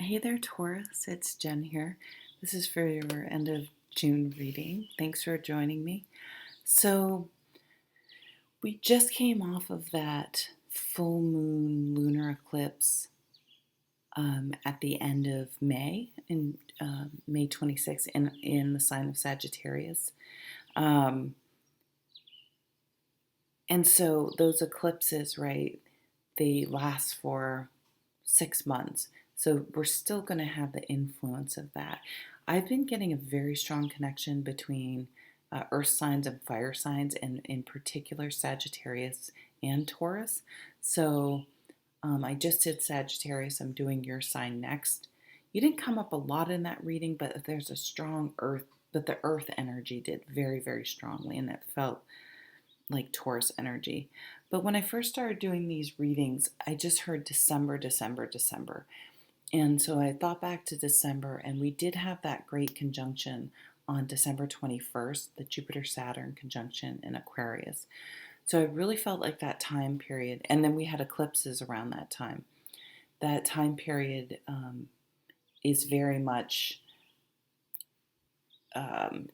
Hey there, Taurus. It's Jen here. This is for your end of June reading. Thanks for joining me. So, we just came off of that full moon lunar eclipse at the end of May, in May 26th, in the sign of Sagittarius. Um, and so, those eclipses, right, they last for 6 months. So we're still going to have the influence of that. I've been getting a very strong connection between earth signs and fire signs, and in particular Sagittarius and Taurus. So I just did Sagittarius. I'm doing your sign next. You didn't come up a lot in that reading, but there's a strong earth, but the earth energy did very, very strongly, and it felt like Taurus energy. But when I first started doing these readings, I just heard December, December, December. And so I thought back to December, and we did have that great conjunction on December 21st, the Jupiter Saturn conjunction in Aquarius. So I really felt like that time period, and then we had eclipses around that time. That time period is very much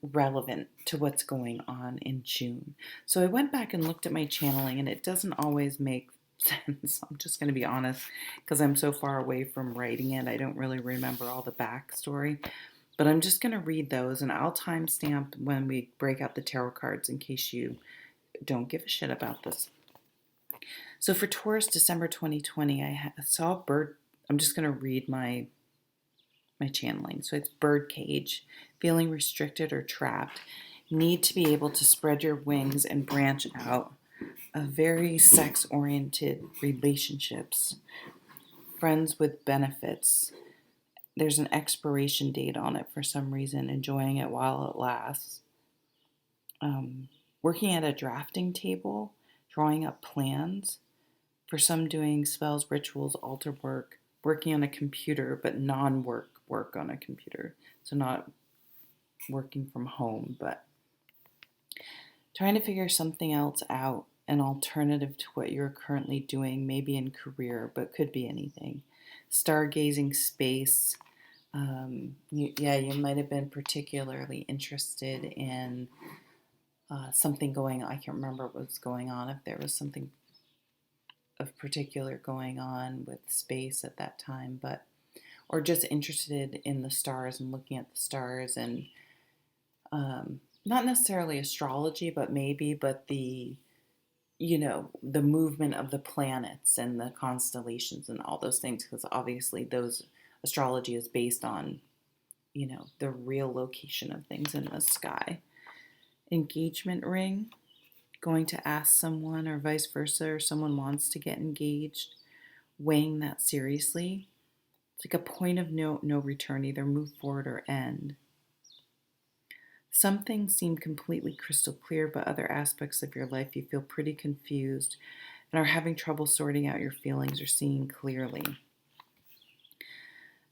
relevant to what's going on in June. So I went back and looked at my channeling, and it doesn't always make sense. I'm just going to be honest, because I'm so far away from writing it. I don't really remember all the backstory, but I'm just going to read those, and I'll timestamp when we break out the tarot cards in case you don't give a shit about this. So for Taurus, December 2020, I saw a bird. I'm just going to read my channeling. So it's birdcage, feeling restricted or trapped, need to be able to spread your wings and branch out. A very sex-oriented relationships, friends with benefits. There's an expiration date on it for some reason, enjoying it while it lasts. Working at a drafting table, drawing up plans. For some, doing spells, rituals, altar work, working on a computer, but non-work work on a computer. So not working from home, but trying to figure something else out, an alternative to what you're currently doing, maybe in career, but could be anything. Stargazing space. You might have been particularly interested in something going on. I can't remember what was going on, if there was something of particular going on with space at that time, but or just interested in the stars and looking at the stars, and not necessarily astrology, but the the movement of the planets and the constellations and all those things, because obviously those astrology is based on the real location of things in the sky. Engagement ring, going to ask someone or vice versa, or someone wants to get engaged, weighing that seriously. It's like a point of no return, either move forward or end. Some things seem completely crystal clear, but other aspects of your life you feel pretty confused and are having trouble sorting out your feelings or seeing clearly.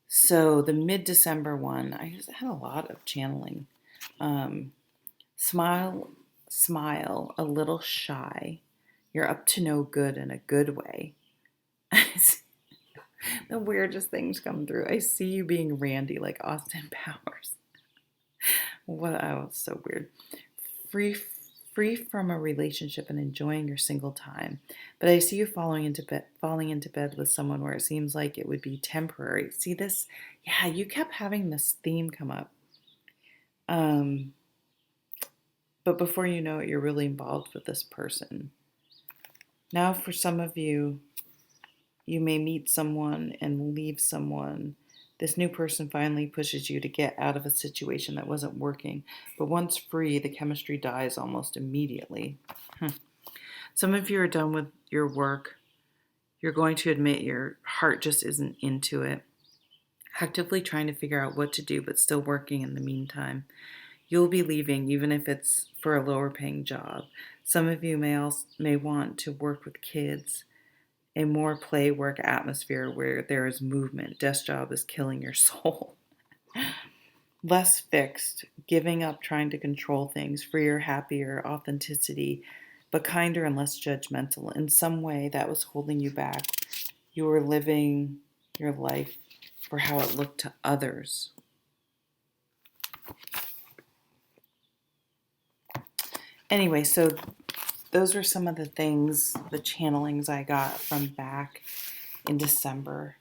So the mid-December one, I just had a lot of channeling. Smile, a little shy. You're up to no good in a good way. The weirdest things come through. I see you being Randy, like Austin Powers. So weird. Free from a relationship and enjoying your single time. But I see you falling into bed with someone where it seems like it would be temporary. See this? Yeah, you kept having this theme come up. But before you know it, you're really involved with this person. Now, for some of you, you may meet someone and leave someone. This new person finally pushes you to get out of a situation that wasn't working. But once free, the chemistry dies almost immediately. Some of you are done with your work. You're going to admit your heart just isn't into it. Actively trying to figure out what to do, but still working in the meantime. You'll be leaving, even if it's for a lower paying job. Some of you may want to work with kids. A more play work atmosphere where there is movement. Desk job is killing your soul. Less fixed, giving up trying to control things, freer, happier, authenticity, but kinder and less judgmental. In some way, that was holding you back. You were living your life for how it looked to others. Anyway, so those were some of the things, the channelings I got from back in December.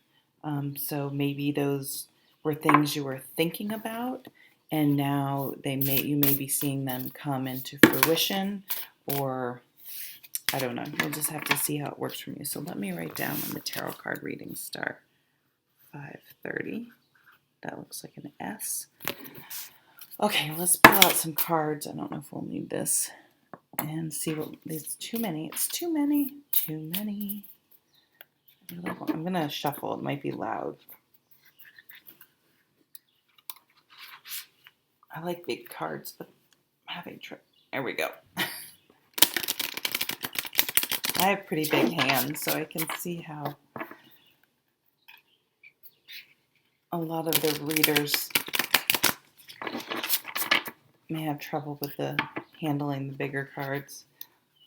So maybe those were things you were thinking about, and now you may be seeing them come into fruition, or I don't know. We'll just have to see how it works for you. So let me write down when the tarot card readings start. 5:30. That looks like an S. Okay, let's pull out some cards. I don't know if we'll need this. And see what, it's too many. It's too many. Too many. I'm going to shuffle. It might be loud. I like big cards, but I'm having trouble. There we go. I have pretty big hands, so I can see how a lot of the readers may have trouble with handling the bigger cards.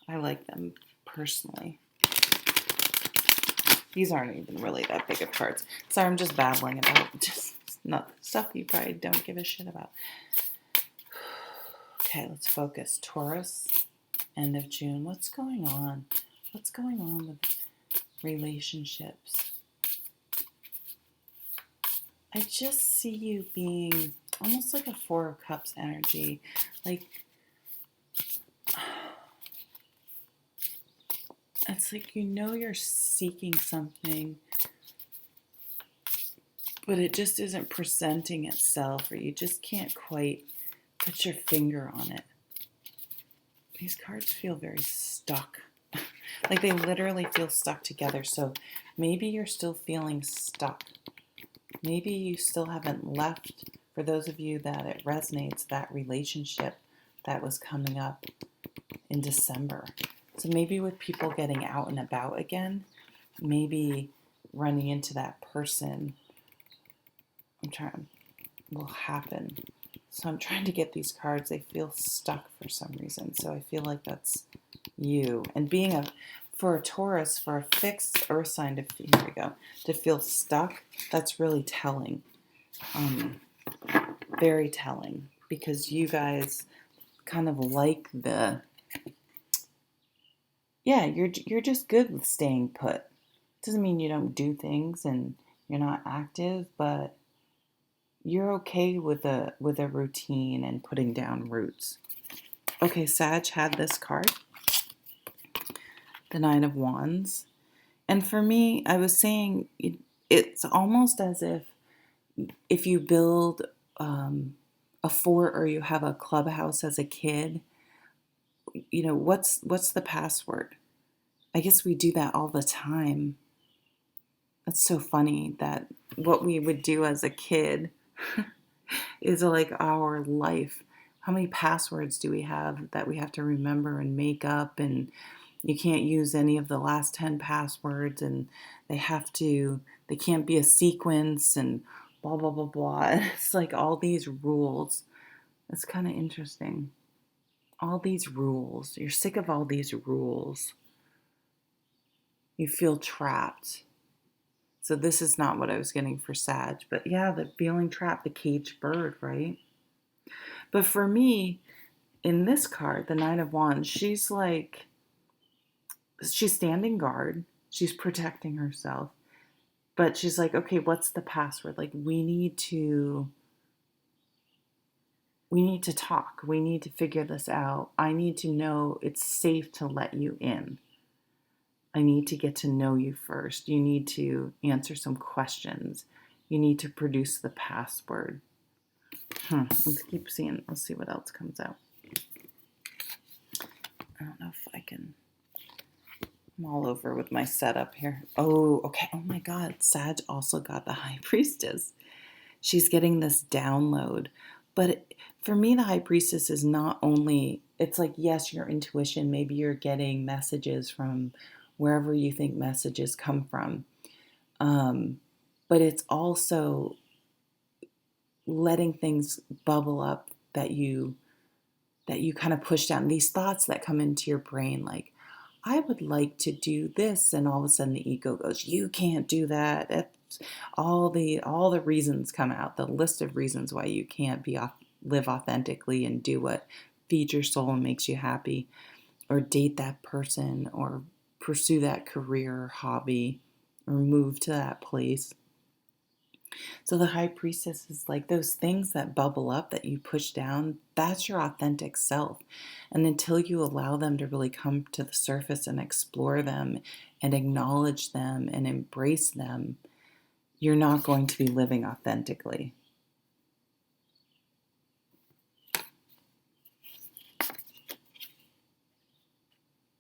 I like them personally. These aren't even really that big of cards. Sorry, I'm just babbling about just not stuff you probably don't give a shit about. Okay, let's focus. Taurus, end of June. What's going on? What's going on with relationships? I just see you being almost like a Four of Cups energy. Like, it's like you're seeking something, but it just isn't presenting itself, or you just can't quite put your finger on it. These cards feel very stuck. Like they literally feel stuck together. So maybe you're still feeling stuck. Maybe you still haven't left, for those of you that it resonates, that relationship that was coming up in December. So maybe with people getting out and about again, maybe running into that person will happen. So I'm trying to get these cards. They feel stuck for some reason. So I feel like that's you. And for a Taurus, for a fixed earth sign to feel stuck, that's really telling. Very telling, because you guys kind of like you're just good with staying put. Doesn't mean you don't do things and you're not active, but you're okay with a routine and putting down roots. Okay, Sag had this card, the Nine of Wands. And for me, I was saying it's almost as if you build a fort, or you have a clubhouse as a kid, what's the password? I guess we do that all the time. That's so funny that what we would do as a kid is like our life. How many passwords do we have that we have to remember and make up, and you can't use any of the last 10 passwords, and they can't be a sequence, and blah, blah, blah, blah. It's like all these rules. It's kind of interesting. All these rules. You're sick of all these rules. You feel trapped. So this is not what I was getting for Sag, but yeah, the feeling trapped, the caged bird, right? But for me, in this card, the Nine of Wands, she's standing guard. She's protecting herself. But she's like, okay, what's the password? Like, we need to talk. We need to figure this out. I need to know it's safe to let you in. I need to get to know you first. You need to answer some questions. You need to produce the password. Let's keep seeing. Let's see what else comes out. I don't know if I can. I'm all over with my setup here. Oh, okay. Oh my God. Sag also got the High Priestess. She's getting this download. But for me, the High Priestess is not only, it's like, yes, your intuition, maybe you're getting messages from wherever you think messages come from. But it's also letting things bubble up that you kind of push down. These thoughts that come into your brain, like, I would like to do this, and all of a sudden the ego goes, you can't do that. It's all the reasons come out, the list of reasons why you can't live authentically and do what feeds your soul and makes you happy, or date that person, or pursue that career or hobby, or move to that place. So the high priestess is like those things that bubble up that you push down, that's your authentic self. And until you allow them to really come to the surface and explore them and acknowledge them and embrace them, you're not going to be living authentically.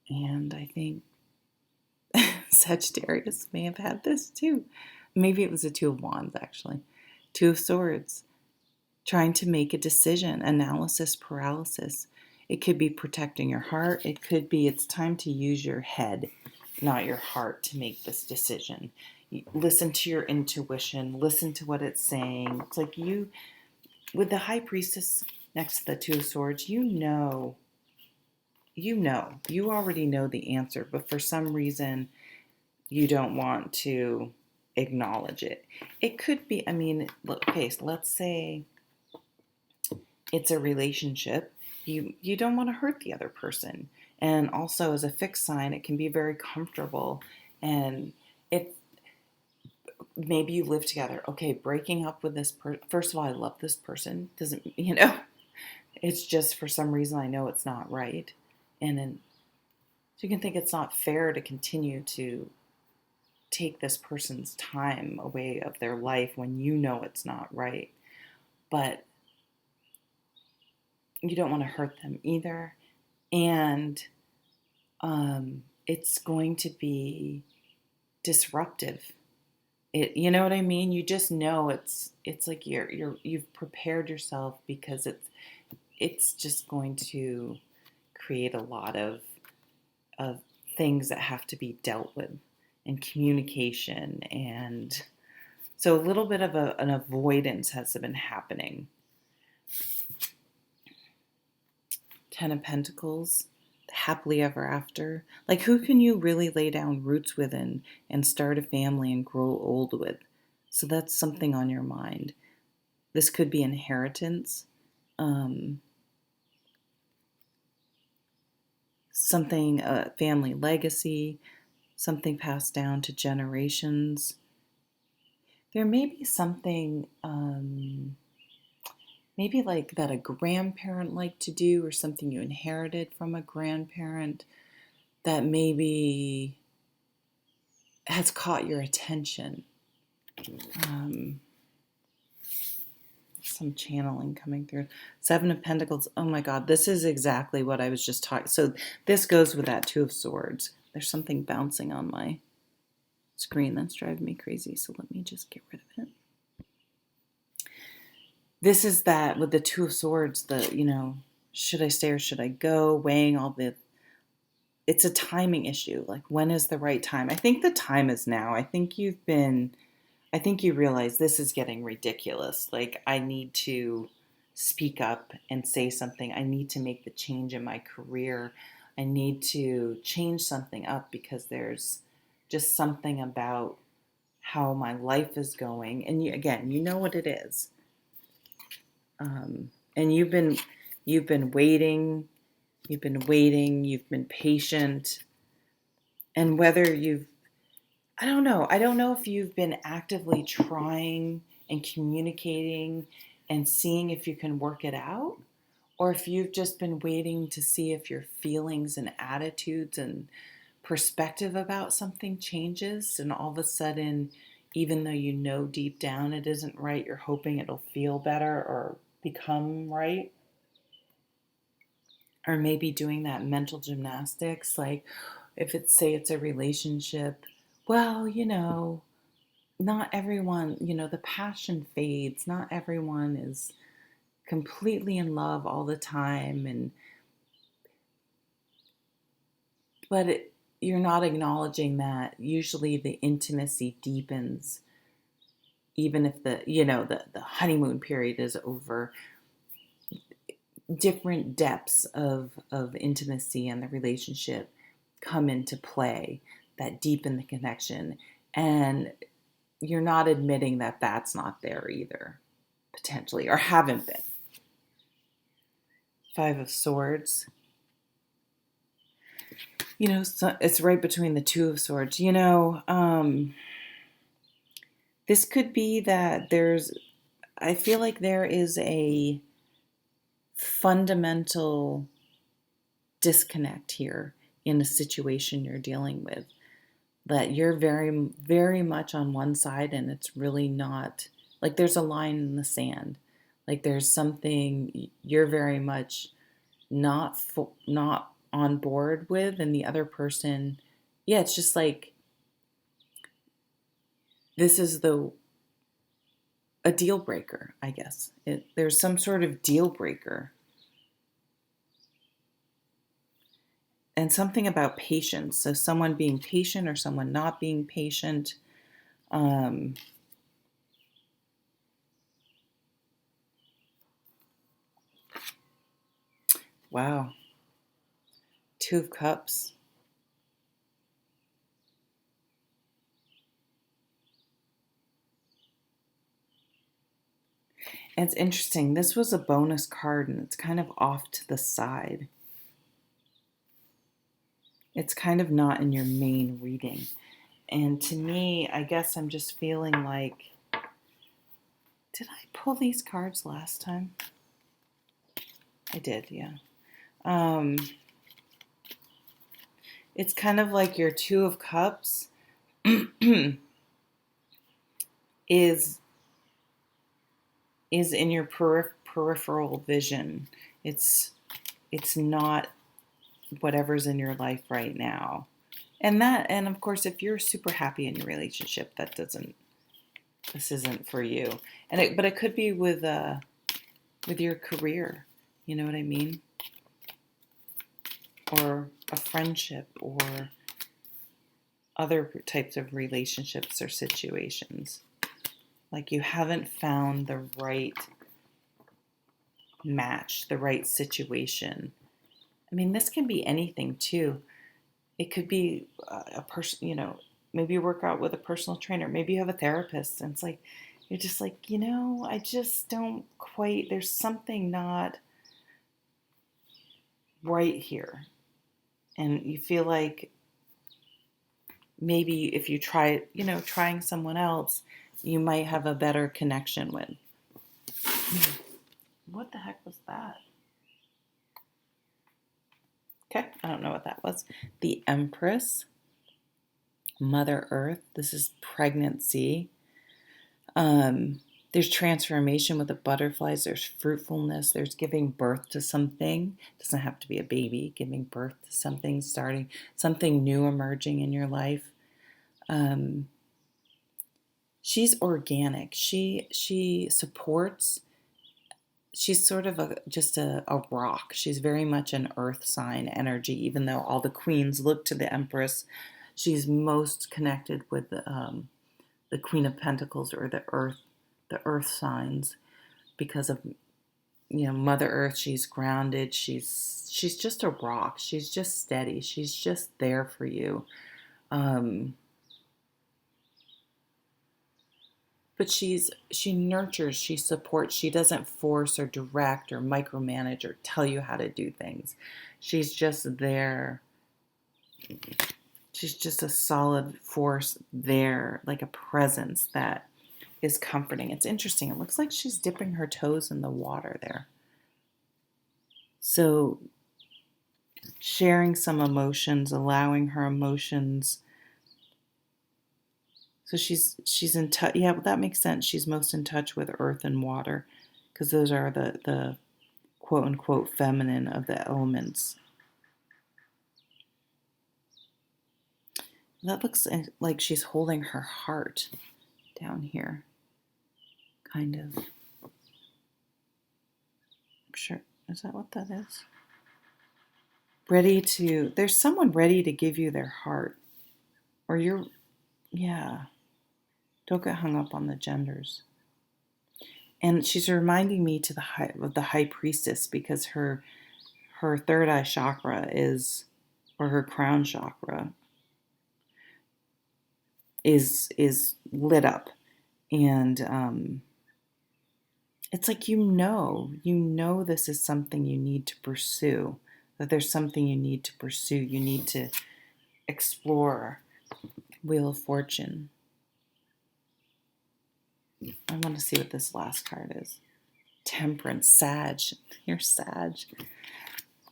And I think Sagittarius may have had this too. Maybe it was a Two of Wands, actually. Two of Swords. Trying to make a decision, analysis paralysis. It could be protecting your heart. It could be it's time to use your head, not your heart, to make this decision. Listen to your intuition. Listen to what it's saying. It's like you, with the High Priestess next to the Two of Swords, you already know the answer, but for some reason you don't want to acknowledge it. It could be, okay, so let's say it's a relationship. You don't want to hurt the other person. And also as a fixed sign, it can be very comfortable, and it maybe you live together. Okay, breaking up with this person. First of all, I love this person. Doesn't, it's just for some reason I know it's not right. And then so you can think it's not fair to continue to take this person's time away of their life when you know it's not right. But you don't want to hurt them either. And it's going to be disruptive. You know what I mean? You just know it's like you've prepared yourself, because it's just going to create a lot of things that have to be dealt with, and communication, and so a little bit of an avoidance has been happening. Ten of Pentacles, happily ever after. Like, who can you really lay down roots with and start a family and grow old with? So that's something on your mind. This could be inheritance. Something, family legacy, something passed down to generations. There may be something, maybe like that a grandparent liked to do, or something you inherited from a grandparent that maybe has caught your attention. Some channeling coming through. Seven of Pentacles. Oh my God, this is exactly what I was just talking. So this goes with that Two of Swords. There's something bouncing on my screen that's driving me crazy. So let me just get rid of it. This is that with the Two of Swords, should I stay or should I go? Weighing all it's a timing issue. Like, when is the right time? I think the time is now. I think you realize this is getting ridiculous. Like, I need to speak up and say something. I need to make the change in my career. I need to change something up, because there's just something about how my life is going. And you know what it is. And you've been waiting, you've been patient. And whether I don't know if you've been actively trying and communicating and seeing if you can work it out, or if you've just been waiting to see if your feelings and attitudes and perspective about something changes, and all of a sudden, even though you know deep down it isn't right, you're hoping it'll feel better or become right. Or maybe doing that mental gymnastics, like if it's a relationship, well, not everyone, the passion fades. Not everyone is completely in love all the time, but you're not acknowledging that usually the intimacy deepens, even if the honeymoon period is over. Different depths of intimacy in the relationship come into play that deepen the connection. And you're not admitting that that's not there either, potentially, or haven't been. Five of Swords. So it's right between the Two of Swords. This could be that I feel like there is a fundamental disconnect here in a situation you're dealing with, that you're very, very much on one side and it's really not, like there's a line in the sand. Like there's something you're very much not on board with, and the other person, yeah, it's just like this is a deal breaker, I guess. There's some sort of deal breaker. And something about patience. So someone being patient or someone not being patient. Wow. Two of Cups. And it's interesting. This was a bonus card and it's kind of off to the side. It's kind of not in your main reading. And to me, I guess I'm just feeling like, did I pull these cards last time? I did, yeah. It's kind of like your Two of Cups is in your peripheral vision. It's not whatever's in your life right now. And of course, if you're super happy in your relationship, this isn't for you. But it could be with your career. You know what I mean? Or a friendship, or other types of relationships or situations. Like you haven't found the right match, the right situation. I mean, this can be anything too. It could be a person, maybe you work out with a personal trainer. Maybe you have a therapist, and it's like, you're just like, I just don't quite, there's something not right here. And you feel like maybe if you try, trying someone else, you might have a better connection with. What the heck was that? Okay, I don't know what that was. The Empress, Mother Earth. This is pregnancy. There's transformation with the butterflies. There's fruitfulness. There's giving birth to something. It doesn't have to be a baby. Giving birth to something, starting something new, emerging in your life. She's organic. She supports. She's sort of just a rock. She's very much an earth sign energy, even though all the queens look to the Empress. She's most connected with the Queen of Pentacles, or the earth signs, because of Mother Earth. She's grounded. She's just a rock. She's just steady. She's just there for you. But she nurtures, she supports. She doesn't force or direct or micromanage or tell you how to do things. She's just there. She's just a solid force there, like a presence that is comforting. It's interesting. It looks like she's dipping her toes in the water there. So sharing some emotions, allowing her emotions. So she's in touch. Yeah, that makes sense. She's most in touch with earth and water, because those are the quote unquote feminine of the elements. That looks like she's holding her heart down here, kind of. I'm sure, is that what that is? There's someone ready to give you their heart, or yeah. Don't get hung up on the genders. And she's reminding me of the high priestess, because her third eye chakra is or her crown chakra is lit up. And it's like, this is something you need to pursue, that there's something you need to pursue, you need to explore. Wheel of Fortune. I want to see what this last card is. Temperance, Sag. You're Sag.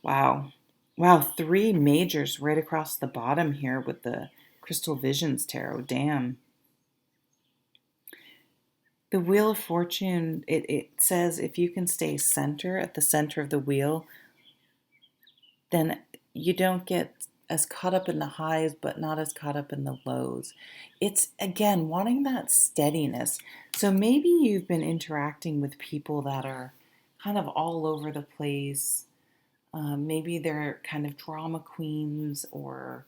Wow. Wow, 3 majors right across the bottom here with the Crystal Visions Tarot. Damn. The Wheel of Fortune, it says if you can stay at the center of the wheel, then you don't get as caught up in the highs, but not as caught up in the lows. It's, again, wanting that steadiness. So maybe you've been interacting with people that are kind of all over the place. Maybe they're kind of drama queens or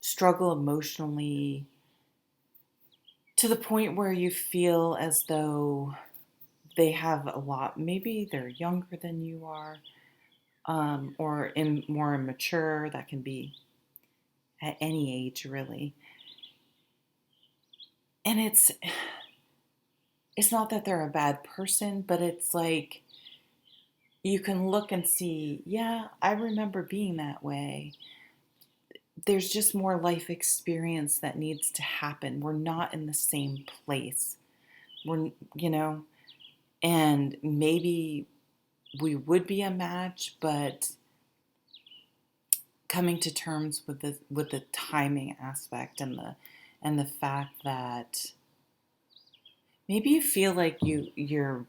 struggle emotionally to the point where you feel as though they have a lot. Maybe they're younger than you are. Or more immature. That can be at any age, really. And it's not that they're a bad person, but it's like you can look and see, yeah, I remember being that way. There's just more life experience that needs to happen. We're not in the same place. And maybe we would be a match, but coming to terms with the timing aspect and the fact that maybe you feel like you're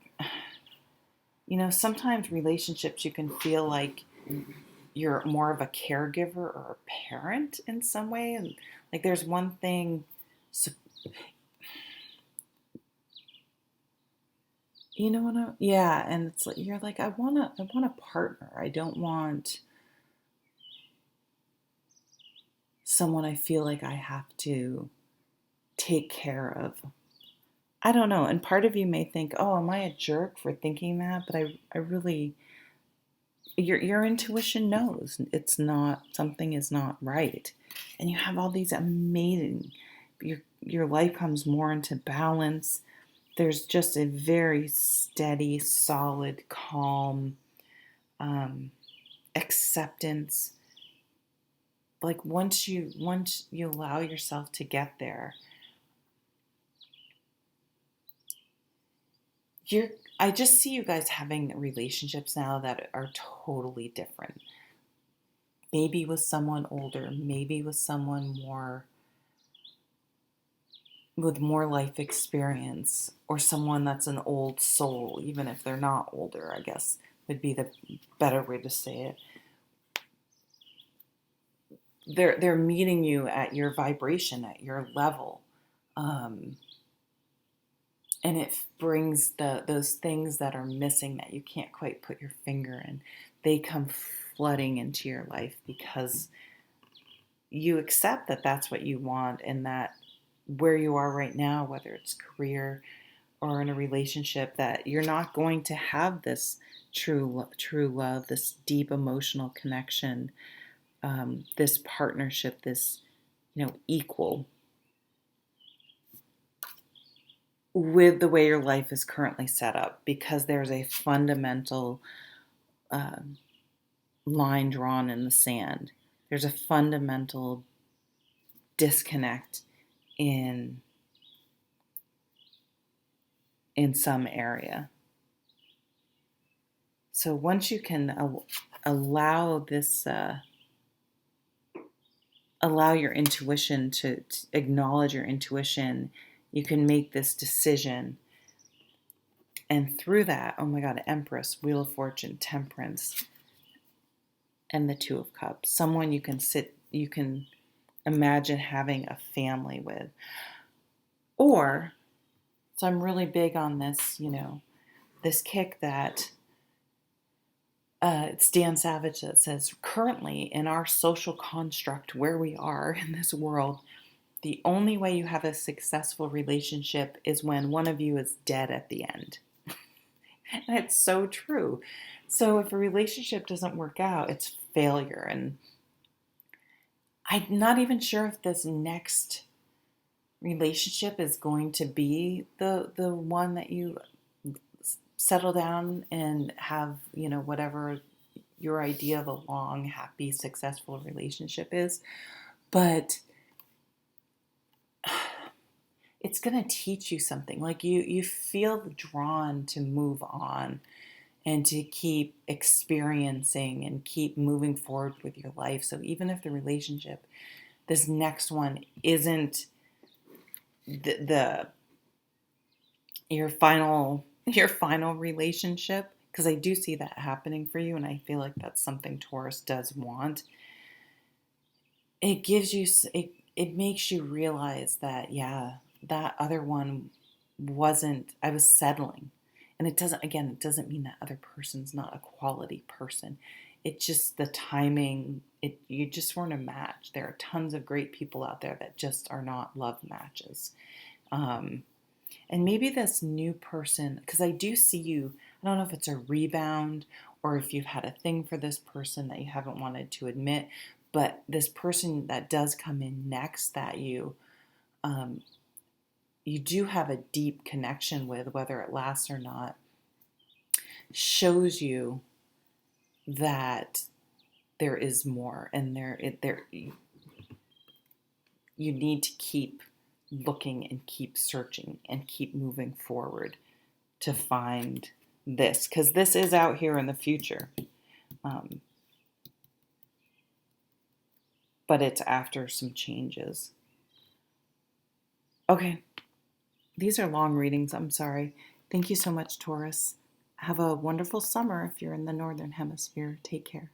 sometimes relationships you can feel like you're more of a caregiver or a parent in some way, and like there's one thing, and it's like you're like I want a partner. I don't want someone I feel like I have to take care of. I don't know. And part of you may think, oh, am I a jerk for thinking that? But I really, your intuition knows something is not right. And you have all these amazing, your life comes more into balance. There's just a very steady, solid, calm acceptance. Like once you allow yourself to get there, I just see you guys having relationships now that are totally different. Maybe with someone older, maybe with someone with more life experience, or someone that's an old soul, even if they're not older, I guess would be the better way to say it. They're meeting you at your vibration, at your level. And it brings those things that are missing that you can't quite put your finger in. They come flooding into your life because you accept that that's what you want, and that where you are right now, whether it's career or in a relationship, that you're not going to have this true love, this deep emotional connection, this partnership, this equal with the way your life is currently set up, because there's a fundamental line drawn in the sand. There's a fundamental disconnect in some area. So once you can allow this, allow your intuition to acknowledge your intuition, you can make this decision. And through that, oh my God, Empress, Wheel of Fortune, Temperance, and the Two of Cups. Someone you can imagine having a family with. Or, so I'm really big on this, this kick that it's Dan Savage that says, currently in our social construct where we are in this world, the only way you have a successful relationship is when one of you is dead at the end. And it's so true. So if a relationship doesn't work out, it's failure. And I'm not even sure if this next relationship is going to be the one that you settle down and have, whatever your idea of a long, happy, successful relationship is. But it's going to teach you something. Like you feel drawn to move on and to keep experiencing and keep moving forward with your life. So even if the relationship, this next one, isn't the your final relationship, because I do see that happening for you, and I feel like that's something Taurus does want. It gives you it makes you realize that, yeah, that other one wasn't, I was settling. And it doesn't mean that other person's not a quality person. It's just the timing, you just weren't a match. There are tons of great people out there that just are not love matches. And maybe this new person, because I do see you, I don't know if it's a rebound or if you've had a thing for this person that you haven't wanted to admit, but this person that does come in next that you do have a deep connection with, whether it lasts or not, shows you that there is more, and you need to keep looking and keep searching and keep moving forward to find this, because this is out here in the future, but it's after some changes. Okay, these are long readings. I'm sorry. Thank you so much, Taurus. Have a wonderful summer if you're in the Northern Hemisphere. Take care.